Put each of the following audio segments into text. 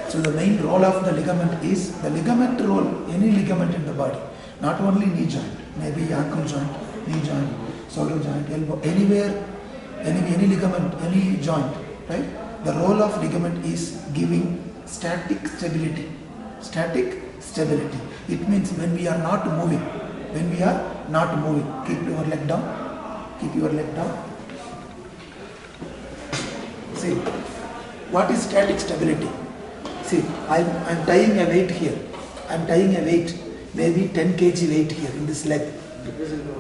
So the main role of the ligament is, the ligament role, any ligament in the body, not only knee joint, maybe ankle joint, knee joint, shoulder joint, elbow, anywhere, any ligament, any joint, right? The role of ligament is giving static stability. Static stability. It means when we are not moving, keep your leg down, See, what is static stability? See, I'm tying a weight here. Maybe 10 kg weight here in this leg.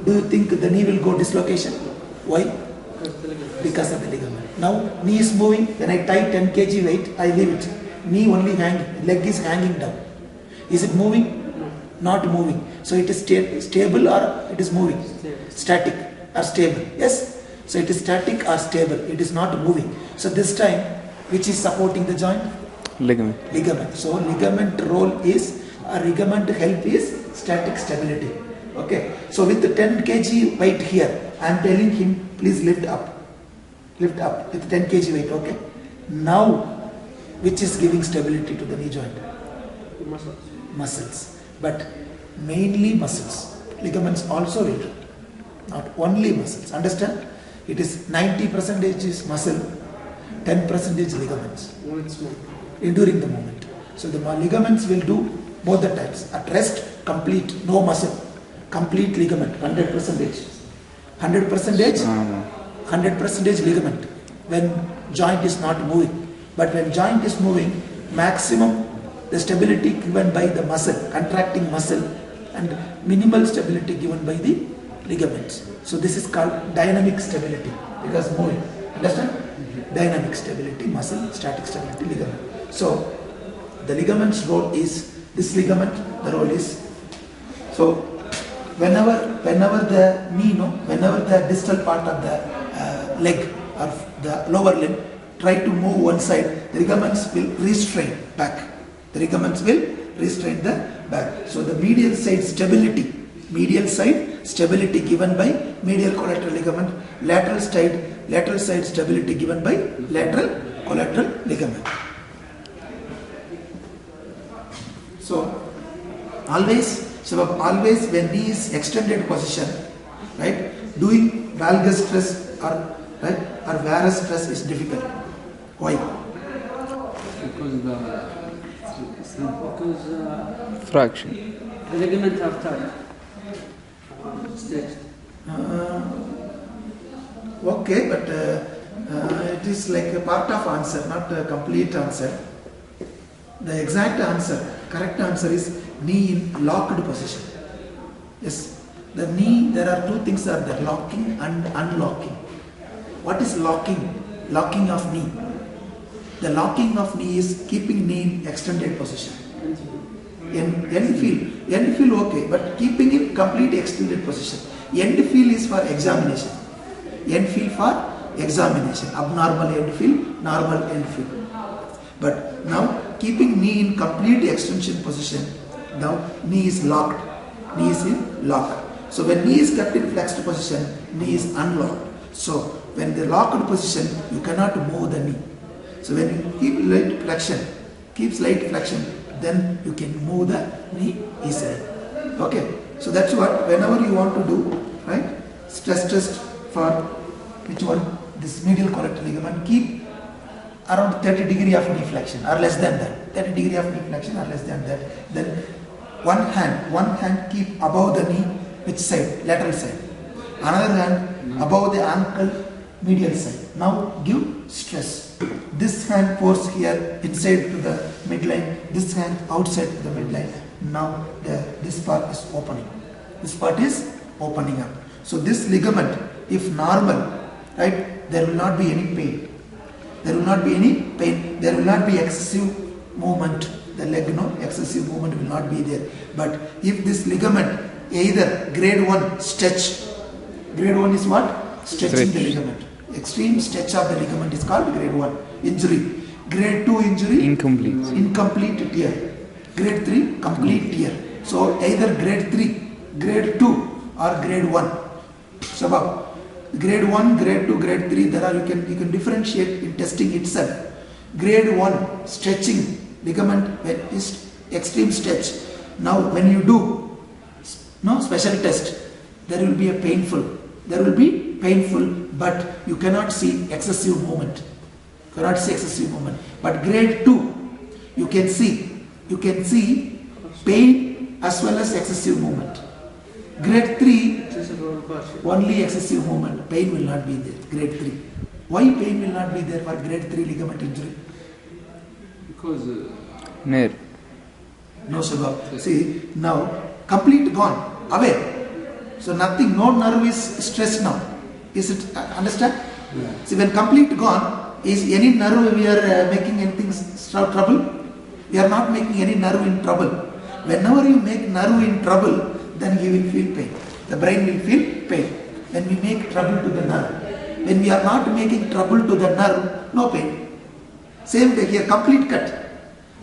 Do you think the knee will go dislocation? Why? Because of the ligament. Now knee is moving. When I tie 10 kg weight, I leave it. Knee only hanging, leg is hanging down. Is it moving? Not moving. So it is stable or it is moving? Static or stable? Yes. So it is static or stable. It is not moving. So this time, which is supporting the joint? Ligament. So ligament role is, ligament help is static stability. Okay. So with the 10 kg weight here, I am telling him, please lift up with 10 kg weight. Okay. Now, which is giving stability to the knee joint? Muscles. But mainly muscles. Ligaments also will do. Not only muscles. Understand? It is 90% is muscle, 10% ligaments. During the movement. So the ligaments will do both the types. At rest, complete, no muscle. Complete ligament, 100%. 100% ligament. When joint is not moving. But when joint is moving, maximum the stability given by the muscle, contracting muscle, and minimal stability given by the ligaments. So this is called dynamic stability, because moving. Understand? Dynamic stability, muscle, static stability, ligament. So the ligament's role is, this ligament, the role is, so whenever the knee, whenever the distal part of the leg or the lower limb try to move one side, the ligaments will restrain back. The back. So the medial side stability given by medial collateral ligament, lateral side stability given by lateral collateral ligament. So always when knee is extended position, right, doing valgus stress or varus stress is difficult. Why? Because fraction. The ligaments are tight. Stretched. Okay, but it is like a part of answer, not a complete answer. The exact answer, correct answer is knee in locked position. Yes, the knee, there are two things are there, locking and unlocking. What is locking? Locking of knee. The locking of knee is keeping knee in extended position. End feel okay, but keeping in complete extended position. End feel is for examination. Abnormal end feel, normal end feel. But now keeping knee in complete extension position, now knee is locked. Knee is in lock. So when knee is kept in flexed position, knee is unlocked. So when the locked position, you cannot move the knee. So when you keep slight flexion, then you can move the knee easily. Okay. So that's what, whenever you want to do, right? Stress test for which one? This medial collateral ligament, keep around 30 degree of knee flexion or less than that. 30 degree of knee flexion or less than that. Then one hand keep above the knee, which side? Lateral side. Another hand above the ankle, medial side. Now give stress. This hand force here inside to the midline, this hand outside to the midline. Now this part is opening. Up. So this ligament, if normal, right, there will not be any pain. There will not be excessive movement. The leg, excessive movement will not be there. But if this ligament, either grade 1 stretch, grade 1 is what? Stretching the ligament. Extreme stretch of the ligament is called grade 1 injury. Grade 2 injury, incomplete tear. Grade 3, complete tear. So either grade 3, grade 2 or grade 1. So grade 1, grade 2, grade 3, there are, you can differentiate in testing itself. Grade 1 stretching ligament when is extreme stretch. Now when you do special test, there will be painful, but you cannot see excessive movement. But grade 2, you can see pain as well as excessive movement. Grade 3, only excessive movement, pain will not be there. Grade 3. Why pain will not be there for grade 3 ligament injury? Because nerve. No, Shubha. See, now complete gone, away. So nothing, no nerve is stressed now. Is it, understand? Yeah. See, when complete gone, is any nerve we are making anything trouble? We are not making any nerve in trouble. Whenever you make nerve in trouble, then you will feel pain. The brain will feel pain. When we make trouble to the nerve. When we are not making trouble to the nerve, no pain. Same way here, complete cut.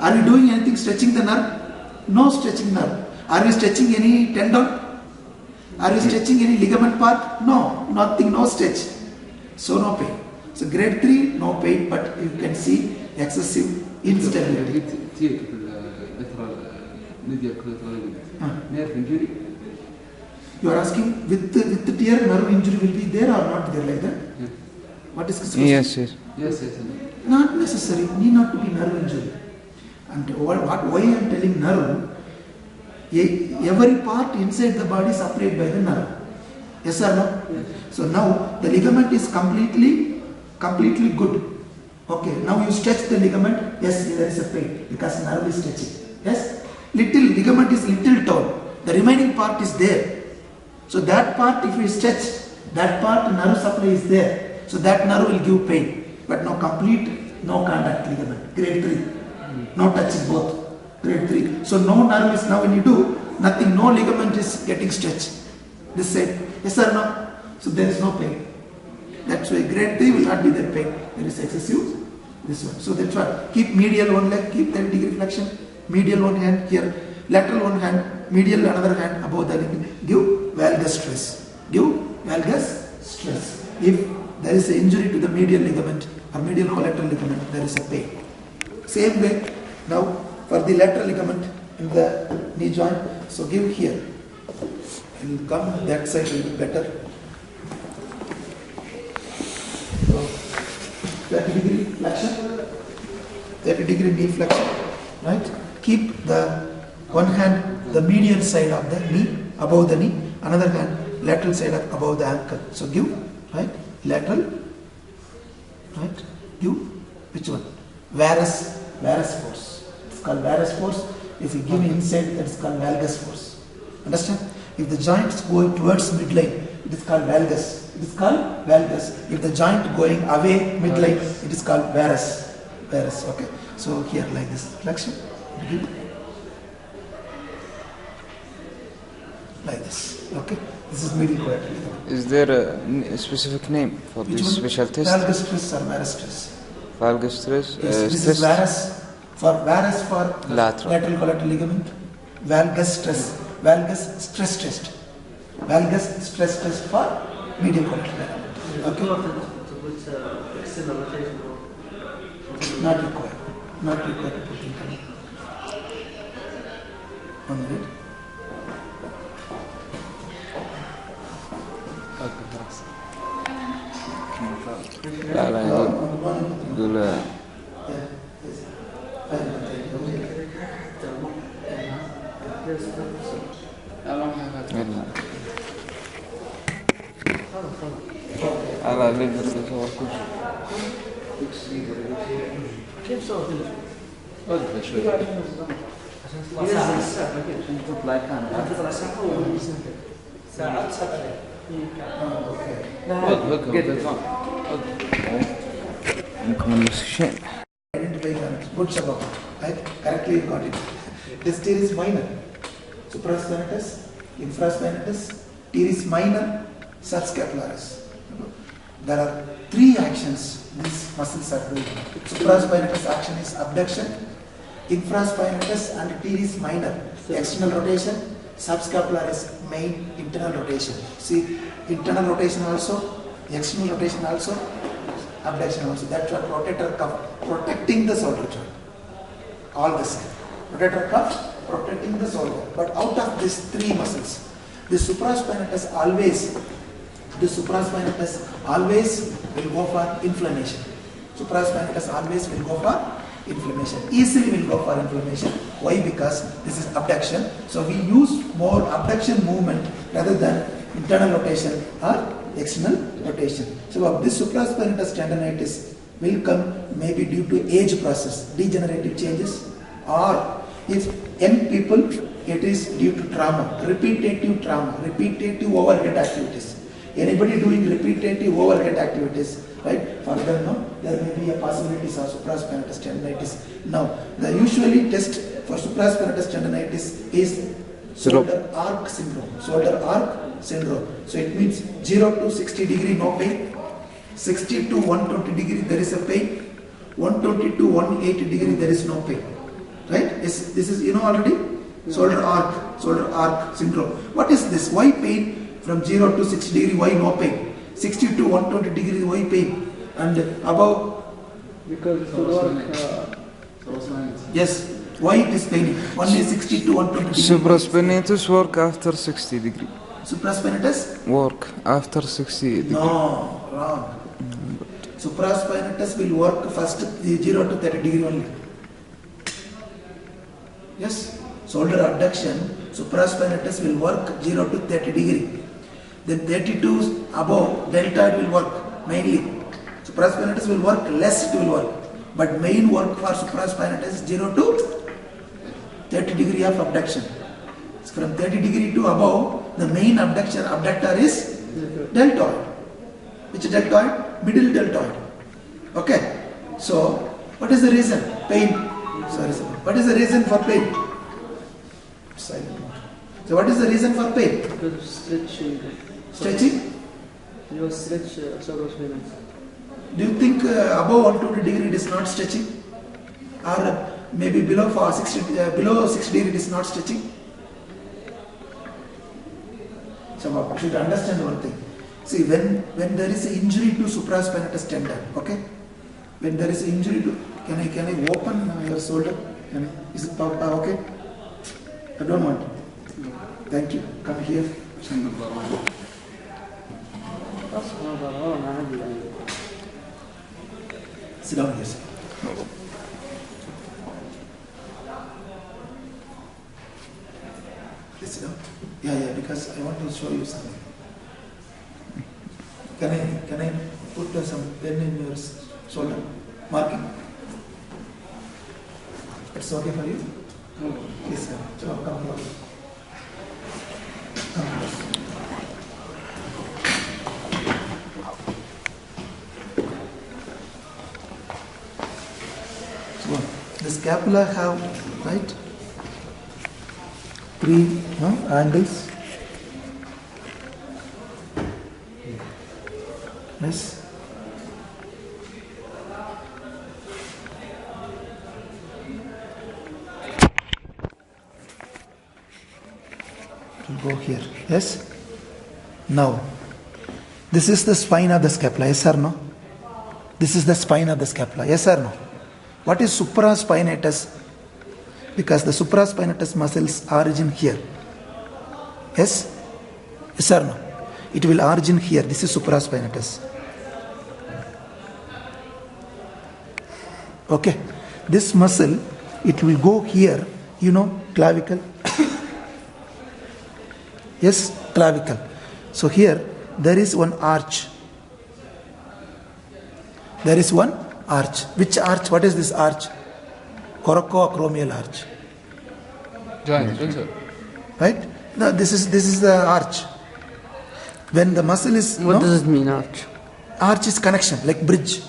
Are we doing anything stretching the nerve? No stretching nerve. Are we stretching any tendon? Are we stretching any ligament part? No, nothing, no stretch. So no pain. So grade 3, no pain, but you can see excessive instability. nerve injury. You are asking with the tear nerve injury will be there or not there like that? Yeah. What is this question? Yes. Yes. Not necessary, need not to be nerve injury. And why I am telling nerve? Every part inside the body is supplied by the nerve. Yes or no? Yes. So now the ligament is completely good. Okay, now you stretch the ligament. Yes, there is a pain because nerve is stretching. Yes, ligament is little torn. The remaining part is there. So that part, if you stretch, that part nerve supply is there. So that nerve will give pain. But no complete, no contact ligament. Grade 3. No touching both. Grade 3. So no nerve is now when you do nothing, no ligament is getting stretched. This side. Yes or no? So there is no pain. That's why grade 3 will not be there pain. There is excessive. This one. So that's why keep medial one leg, keep 30 degree flexion. Medial one hand here. Lateral one hand. Medial another hand above the ligament. Give valgus stress. If there is an injury to the medial ligament or medial collateral ligament, there is a pain. Same way, now for the lateral ligament in the knee joint, so give here. It will come that side will be better. So 30 degree flexion, 30 degree knee flexion, right? Keep the one hand the medial side of the knee above the knee, another hand lateral side above the ankle. So give, right? Lateral, right? Give which one? Varus force. It's called varus force. If you give inside, that is called valgus force. Understand? If the joint is going towards midline, it is called valgus. If the joint going away midline, it is called varus. Okay. So here like this flexion. Give. Like this. Okay. This is medial collateral ligament. Is there a specific name for Which this one? special test? Valgus stress or varus stress. Valgus stress. This is varus for Lateral. collateral ligament. Valgus stress test. Valgus stress test for medial collateral ligament. Okay. Not required. To put in. 1 minute. لا يقول على ليفر كيف صوت وقف شوي. عشان تطلع كان تطلع ساعة ساعة وقف. ممكن نفس الشيء. Good sabab. Right? Correctly you got it. This teres minor. Supraspinatus, infraspinatus, teres minor, subscapularis. There are 3 actions these muscles are doing. Supraspinatus action is abduction, infraspinatus and teres minor, external rotation, subscapularis main internal rotation. See, internal rotation also, external rotation also, abduction also. That's what rotator cuff, protecting the shoulder joint. all the same. Rotator cuff protecting the shoulder. But out of these three muscles, the supraspinatus always will go for inflammation. Supraspinatus always will go for inflammation. Easily will go for inflammation. Why? Because this is abduction. So we use more abduction movement rather than internal rotation or external rotation. So this supraspinatus tendonitis will come maybe due to age process, degenerative changes, or if young people, it is due to trauma, repetitive overhead activities. Anybody doing repetitive overhead activities, right? Further, no, there may be a possibility of supraspinatus tendonitis. Now, the usually test for supraspinatus tendonitis is shoulder arc syndrome. Shoulder arc syndrome. So it means 0 to 60 degree no pain, 60 to 120 degree there is a pain, 120 to 180 degree there is no pain. Right? This is already shoulder arc syndrome. What is this? Why pain from 0 to 60 degree? Why no pain? 60 to 120 degree why pain? And above? Because it will work. Yes. Why it is paining? Only 60 to 120 degree. Supraspinatus work after 60 degree. Supraspinatus? Work after 60 degree. No, wrong. Supraspinatus will work first 0 to 30 degree only. Yes, shoulder abduction, supraspinatus will work 0 to 30 degree. Then 32 above, deltoid will work mainly. Supraspinatus will work less, it will work. But main work for supraspinatus is 0 to 30 degree of abduction. So from 30 degree to above, the main abductor is deltoid. Which deltoid? Middle deltoid. Okay. So, what is the reason? Pain. Sorry. What is the reason for pain? Silent. So, what is the reason for pain? Because stretching. Stretching? You stretch supraspinatus. Do you think above 120 degree it is not stretching? Or maybe below 60 degree it is not stretching? So you should understand one thing. See, when there is an injury to supraspinatus tendon, okay? When there is an injury to, can I open your shoulder? Is it okay? I don't want. Thank you. Come here. Sit down here. Please sit down. Yeah, because I want to show you something. Can I put some pen in your shoulder? Marking. It's okay for you? Please come. Come close. Come close. So the scapula have, right, 3 angles. Yes. It will go here. Yes. Now, this is the spine of the scapula. Yes or no? This is the spine of the scapula. Yes or no? What is supraspinatus? Because the supraspinatus muscles origin here. Yes? Yes or no? It will origin here. This is supraspinatus. Okay. This muscle, it will go here, clavicle. Yes, clavicle. So here, there is one arch. There is one arch. Which arch? What is this arch? Coracoacromial arch. Joint. Right? No, this is the arch. When the muscle is... What does it mean, arch? Arch is connection, like bridge.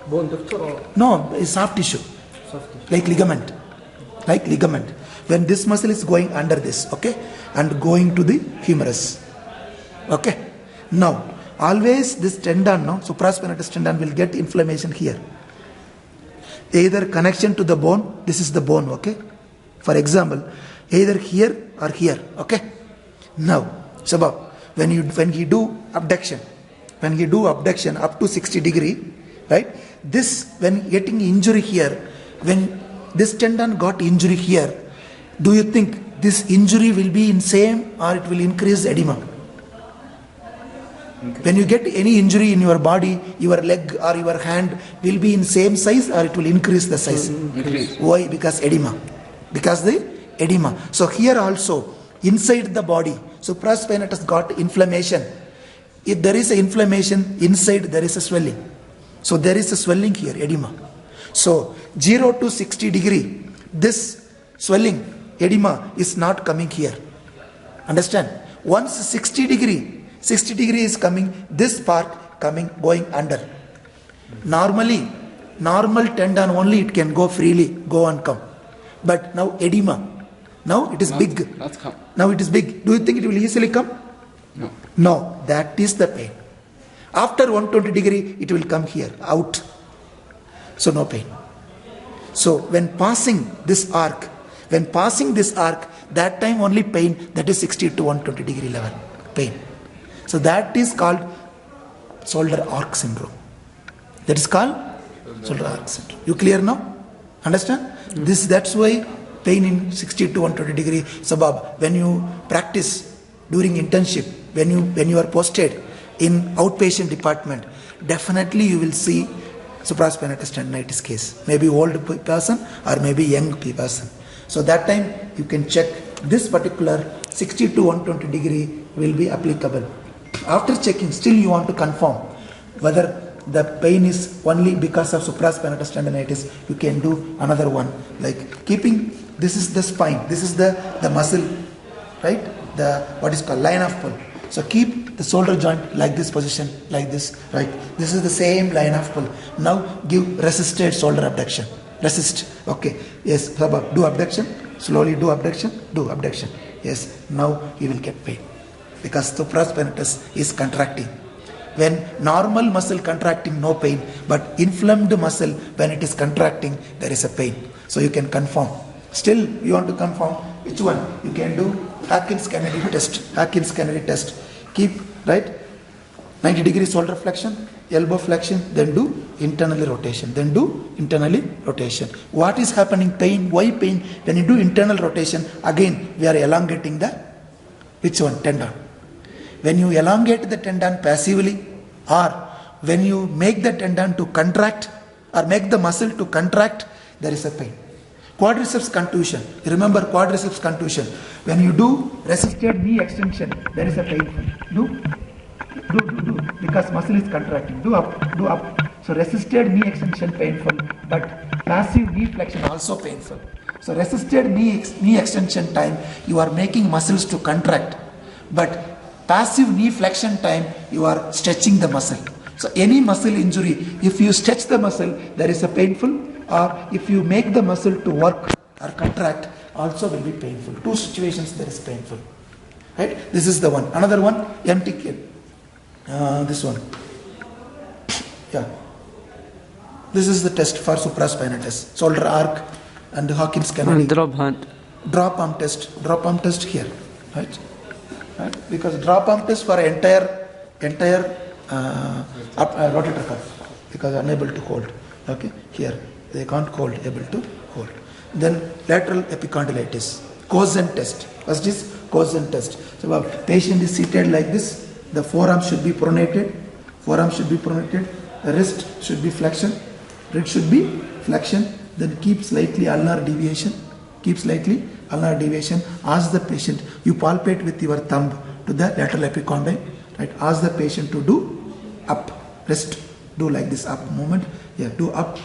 Bone, doctor, or? No, it's soft tissue. Like ligament. Like ligament. When this muscle is going under this, okay? And going to the humerus. Okay? Now, always this tendon, supraspinatus tendon will get inflammation here. Either connection to the bone, this is the bone, okay? For example, either here or here, okay? Now, Shabab, when you do abduction up to 60 degree, right? This, when getting injury here, when this tendon got injury here, do you think this injury will be in same or it will increase edema? When you get any injury in your body, your leg or your hand will be in same size or it will increase the size? Increase. Why? Because edema. Because the edema. So here also, inside the body, supraspinatus got inflammation. If there is a inflammation, inside there is a swelling. So there is a swelling here, edema. So 0 to 60 degree, this swelling, edema is not coming here. Understand? Once 60 degree is coming, this part going under. Normally, normal tendon only it can go freely, go and come. But now edema. Now it is big. Not come. Now it is big. Do you think it will easily come? No. No, that is the pain. After 120 degree, it will come here, out. So no pain. So when passing this arc, that time only pain, that is 60 to 120 degree level, pain. So that is called shoulder arc syndrome. That is called shoulder arc syndrome. You clear now? Understand? That's why pain in 60 to 120 degree. Sabab, when you practice during internship, when you are posted in outpatient department, definitely you will see supraspinatus tendinitis case. Maybe old person or maybe young person. So that time you can check this particular 60 to 120 degree will be applicable. After checking, still you want to confirm whether the pain is only because of supraspinatus tendinitis, you can do another one. Like keeping, this is the spine, this is the muscle, right? The what is called line of pull. So keep the shoulder joint like this position, like this, right? This is the same line of pull. Now give resisted shoulder abduction. Resist. Okay. Yes. Do abduction. Slowly do abduction. Do abduction. Yes. Now you will get pain because supraspinatus is contracting. When normal muscle contracting, no pain, but inflamed muscle, when it is contracting, there is a pain. So you can confirm. Still, you want to confirm which one? You can do Hawkins-Kennedy test. Hawkins-Kennedy test. Keep, right? 90 degree shoulder flexion, elbow flexion, then do internally rotation. Then do internally rotation. What is happening? Pain. Why pain? When you do internal rotation, again, we are elongating the, which one? Tendon. When you elongate the tendon passively, or when you make the tendon to contract, or make the muscle to contract, there is a pain. Quadriceps contusion. Remember quadriceps contusion. When you do resisted knee extension, there is a pain. Do. Because muscle is contracting. Do up. So resisted knee extension painful, but passive knee flexion also painful. So resisted knee extension time, you are making muscles to contract, but passive knee flexion time, you are stretching the muscle. So any muscle injury, if you stretch the muscle, there is a painful, or if you make the muscle to work or contract, also will be painful. Two situations there is painful. Right? This is the one. Another one, MTK. This one. Yeah. This is the test for supraspinatus. Shoulder arc and Hawkins-Kennedy. Drop hand. Drop arm test. Drop arm test here. Right? Because drop arm test for entire rotator cuff, because unable to hold. Okay, here they can't hold, able to hold. Then lateral epicondylitis, Cozen test. First is Cozen test. So if patient is seated like this, the forearm should be pronated. The wrist should be flexion. Wrist should be flexion. Then keep slightly ulnar deviation. Ask the patient. You palpate with your thumb to the lateral epicondyle. Right. Ask the patient to do up. Wrist. Do like this up movement. Yeah. Do up.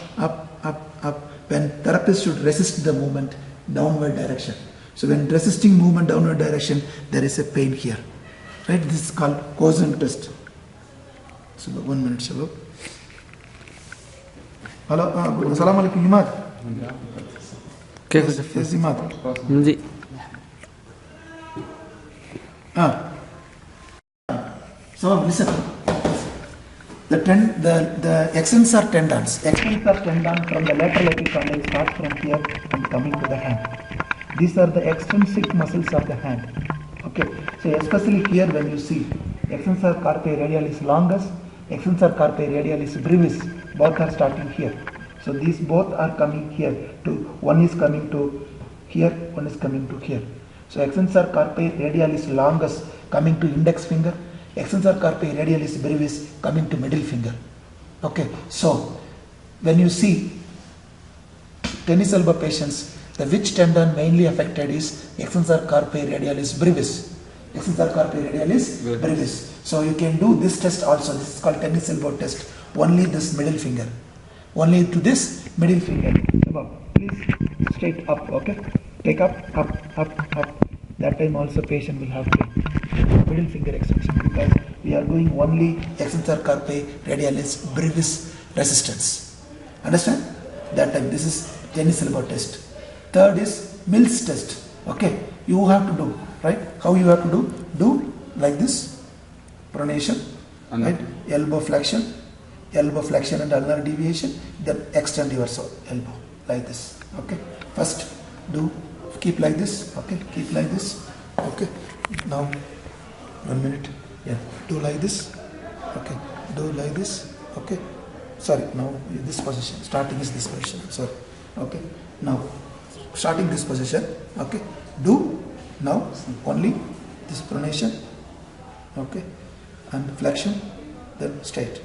When therapist should resist the movement downward direction. So when resisting movement downward direction, there is a pain here. Right. This is called Cozen test. So 1 minute, Shabab. Hello. Assalamu alaikum, Imad. Yes, Imad. Ji. So listen. The extensor tendons. Extensor tendon from the lateral epicondyle starts from here and coming to the hand. These are the extrinsic muscles of the hand. Okay. So especially here when you see extensor carpi radialis longus, extensor carpi radialis brevis, both are starting here. So these both are coming here to, one is coming to here, one is coming to here. So extensor carpi radialis longus coming to index finger, extensor carpi radialis brevis coming to middle finger. Okay, so when you see tennis elbow patients, the which tendon mainly affected is extensor carpi radialis brevis. Extensor carpi radialis brevis. So you can do this test also. This is called tennis elbow test. Only this middle finger. Only to this middle finger. Please straight up. Okay. Take up. That time also patient will have pain. Middle finger extension, because we are doing only extensor carpi radialis brevis resistance. Understand? That time this is tennis elbow test. Third is Mills test. Okay. You have to do, right? How you have to do? Do like this. Pronation, right? Elbow flexion and ulnar deviation. Then extend your elbow like this. Okay. First do, keep like this. Okay. Keep like this. Okay. Now 1 minute. Yeah. Do like this. Okay. Do like this. Okay. Sorry. Now this position. Starting is this position. Sorry. Okay. Now starting this position. Okay. Do now only this pronation. Okay. And flexion, then straight.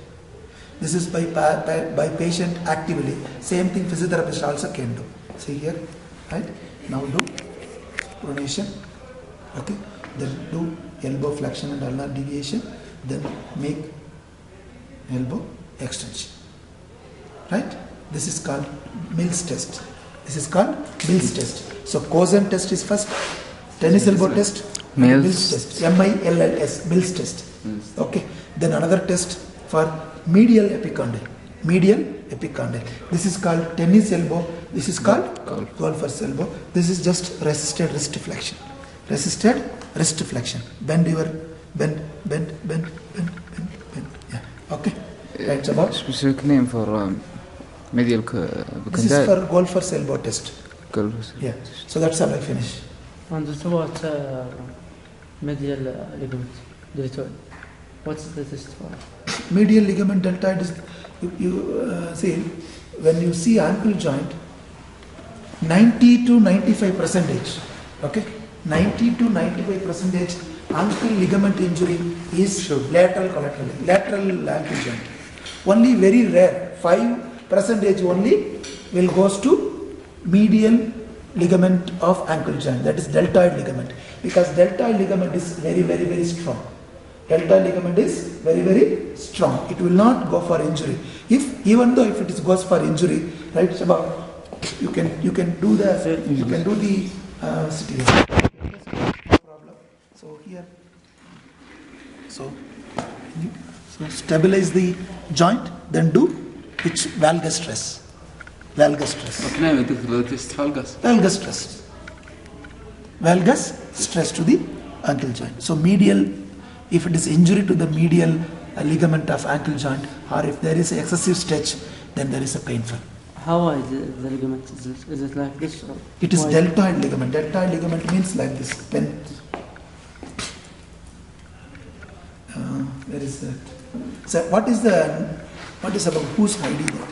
This is by patient actively. Same thing physiotherapist also can do. See here, right? Now do pronation. Okay. Then do elbow flexion and ulnar deviation. Then make elbow extension. Right? This is called Mills test. This is called Mills test. So Cozen test is first. Tennis elbow test. Mills test. M-I-L-L-S. Mills test. Okay. Then another test for medial epicondyle. Medial epicondyle. This is called tennis elbow. This is called golfer's elbow. This is just resisted wrist flexion. Resisted wrist flexion. Bend your bend. Yeah. Okay. Right, about Specific name for medial this is for golfer's elbow test. golfer's. Yeah. So that's how I finish. And what medial ligament deltoid? What's the test for? Medial ligament deltoid is, you see, when you see ankle joint, 90 to 95%, okay, 90 to 95% ankle ligament injury is lateral ankle joint. Only very rare, 5% only will goes to medial ligament of ankle joint, that is deltoid ligament, because deltoid ligament is very strong. Deltoid ligament is very strong. It will not go for injury. Even though if it goes for injury, right, Shabab, you can do the sitting. No problem. So here, so stabilize the joint, then do which valgus stress. Valgus stress. Valgus stress to the ankle joint. So medial, if it is injury to the medial ligament of ankle joint, or if there is excessive stretch, then there is a painful. How wide the ligament is? Is it like this? Or It is wide? deltoid ligament. Deltoid ligament means like this. When where is that? So what is about who's hiding that?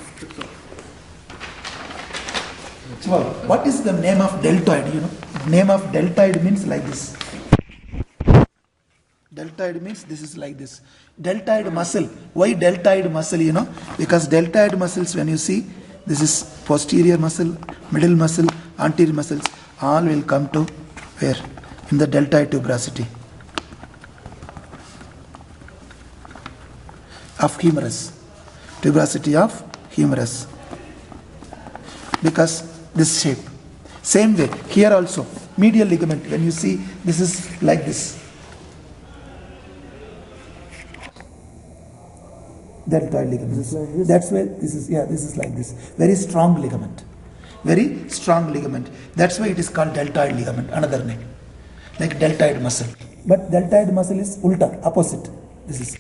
So what is the name of deltoid? You know, name of deltoid means like this. Deltoid means this is like this. Deltoid muscle. Why deltoid muscle? You know, because deltoid muscles, when you see, this is posterior muscle, middle muscle, anterior muscles, all will come to where? In the deltoid tuberosity of humerus. Tuberosity of humerus. Because this shape. Same way, here also, medial ligament, when you see, this is like this. Deltoid ligament. That's where this is, yeah, this is like this. Very strong ligament. Very strong ligament. That's why it is called deltoid ligament, another name. Like deltoid muscle. But deltoid muscle is ulta, opposite. This is,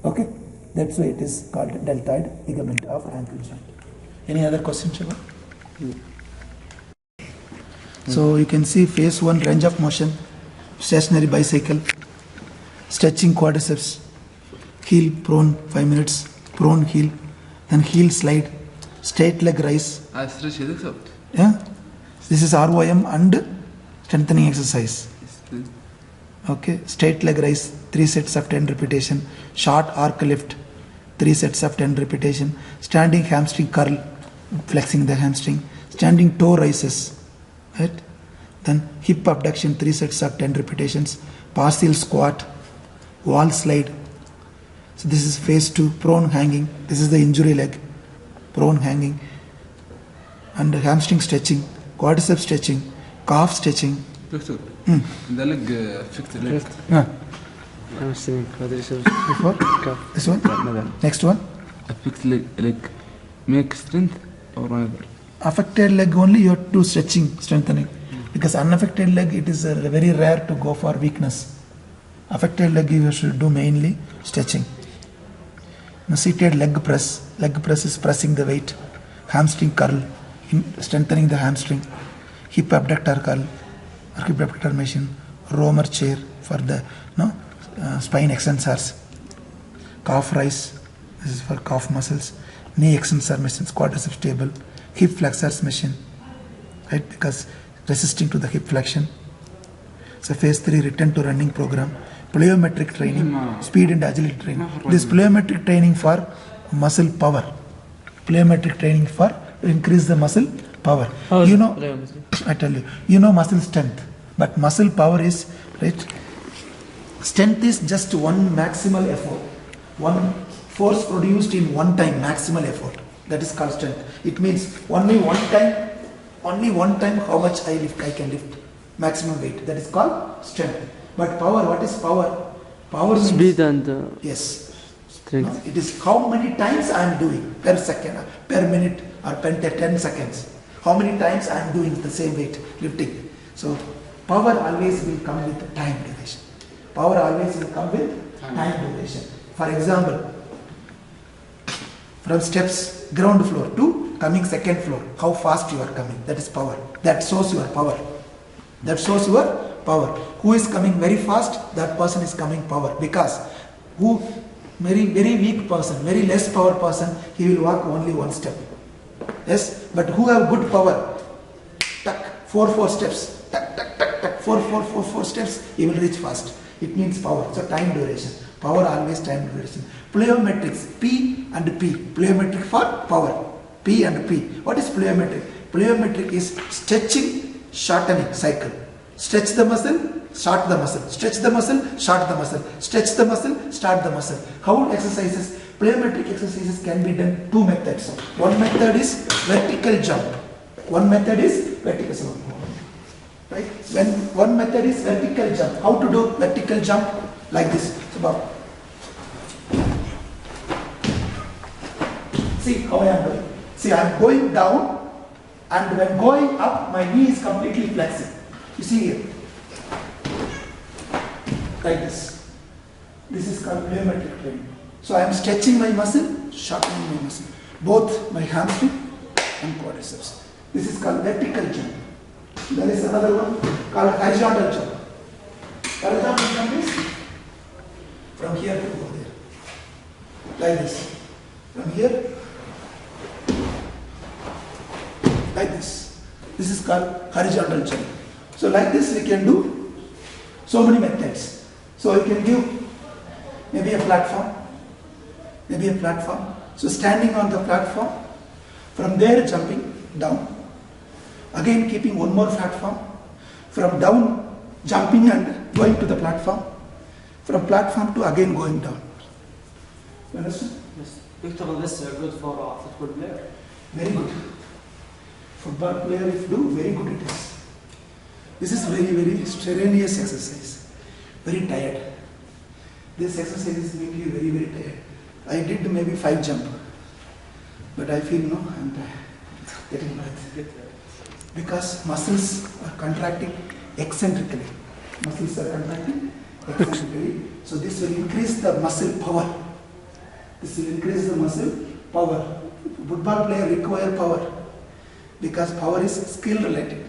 okay? That's why it is called deltoid ligament of ankle joint. Any other question, Shiva? So you can see phase 1, range of motion, stationary bicycle, stretching quadriceps, heel prone 5 minutes, prone heel, then heel slide, straight leg rise. stretch it out. Yeah, this is ROM and strengthening exercise. Okay, straight leg rise, 3 sets of 10 repetition. Short arc lift, 3 sets of 10 repetition. Standing hamstring curl, flexing the hamstring. Standing toe rises, right? Then hip abduction, 3 sets of 10 repetitions. Partial squat, wall slide. So this is phase 2, prone hanging. This is the injury leg, prone hanging. And hamstring stretching, quadricep stretching, calf stretching. Doctor, the leg affect the leg. hamstring, quadriceps, Before calf. this one, Madam. next one. Affect leg. Make strength or another. Affected leg only you have to stretching, strengthening. Because unaffected leg, it is very rare to go for weakness. Affected leg you should do mainly stretching. Now seated leg press. Leg press is pressing the weight. Hamstring curl, strengthening the hamstring. Hip abductor curl, or hip abductor machine. Romer chair for the spine extensors. Calf rise, this is for calf muscles. Knee extensor machines, quadriceps table. Hip flexors machine, right? Because resisting to the hip flexion. So phase 3, return to running program. Plyometric training, speed and agility training. This plyometric training for muscle power. Plyometric training for to increase the muscle power. You know, I tell you, you know muscle strength, but muscle power is, right? Strength is just one maximal effort, one force produced in one time, maximal effort. That is called strength. It means only one time how much I can lift, maximum weight. That is called strength. But power, what is power? Power means Speed and yes. strength. No, it is how many times I am doing per second, per minute, or per 10 seconds. How many times I am doing the same weight lifting. So power always will come with time duration. Power always will come with time duration. For example, from steps, ground floor to coming second floor, how fast you are coming, that is power. That shows your power. That shows your power. Who is coming very fast, that person is coming power. Because who, very weak person, very less power person, he will walk only one step. Yes, but who have good power, tuck, 4 steps, tuck, 4 steps, he will reach fast. It means power. So time duration. Power always time duration. Plyometrics, P and P. Plyometric for power. P and P. What is plyometric? Plyometric is stretching, shortening cycle. Stretch the muscle, start the muscle. Stretch the muscle, start the muscle. Stretch the muscle, start the muscle. How exercises? Plyometric exercises can be done 2 methods. One method is vertical jump. One method is vertical jump. Right? When one method is vertical jump. How to do vertical jump? Like this. So, see how I am doing. See, I am going down, and when going up, my knee is completely flexing. You see here. Like this. This is called plyometric training. So I am stretching my muscle, shortening my muscle. Both my hamstring and quadriceps. This is called vertical jump. There is another one called horizontal jump. Horizontal jump is from here to go there. Like this. From here, like this. This is called horizontal jump. So like this we can do so many methods. So you can give maybe a platform. So standing on the platform, from there jumping down. Again keeping one more platform. From down, jumping and going to the platform. From platform to again going down. You understand? Yes. Victor, this is good for a football player. Very good. Football player if do, very good it is. This is very strenuous exercise. Very tired. This exercise make you very tired. I did maybe 5 jump. But I feel no, I am getting breath. Because muscles are contracting eccentrically. So this will increase the muscle power. Football player require power. Because power is skill related.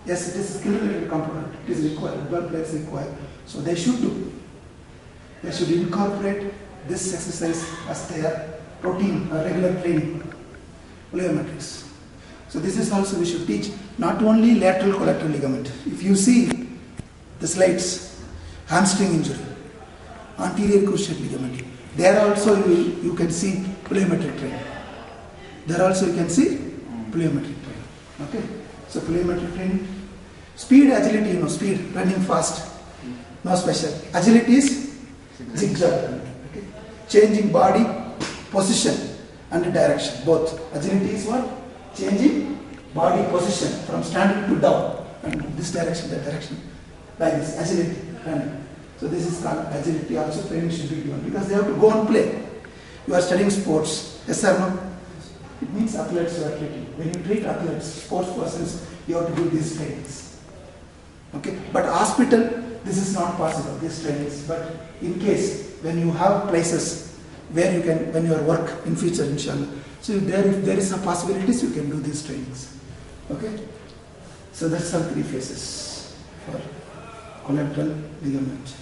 Yes, it is skill related component. It is required. Football players require. So they should do. They should incorporate this exercise as their routine or regular training. plyometrics. So this is also we should teach not only lateral collateral ligament. If you see the slides, hamstring injury, anterior cruciate ligament, there also you can see plyometric training. There also you can see plyometric training. Okay, so plyometric training. Speed, agility, speed, running fast, no special. Agility is zigzag, okay? Changing body, position and direction, both. Agility is what? Changing body position from standing to down, and this direction, that direction, like this, agility, running. So this is called agility. Also training should be given because they have to go and play. You are studying sports, yes or no? It means athletes you are treating. When you treat athletes, sports persons, you have to do these trainings. Okay, but hospital, this is not possible, these trainings. But in case, when you have places where you can, when you work in future, inshallah, so if there is some possibilities, you can do these trainings. Okay, so that's some 3 phases for collateral ligament.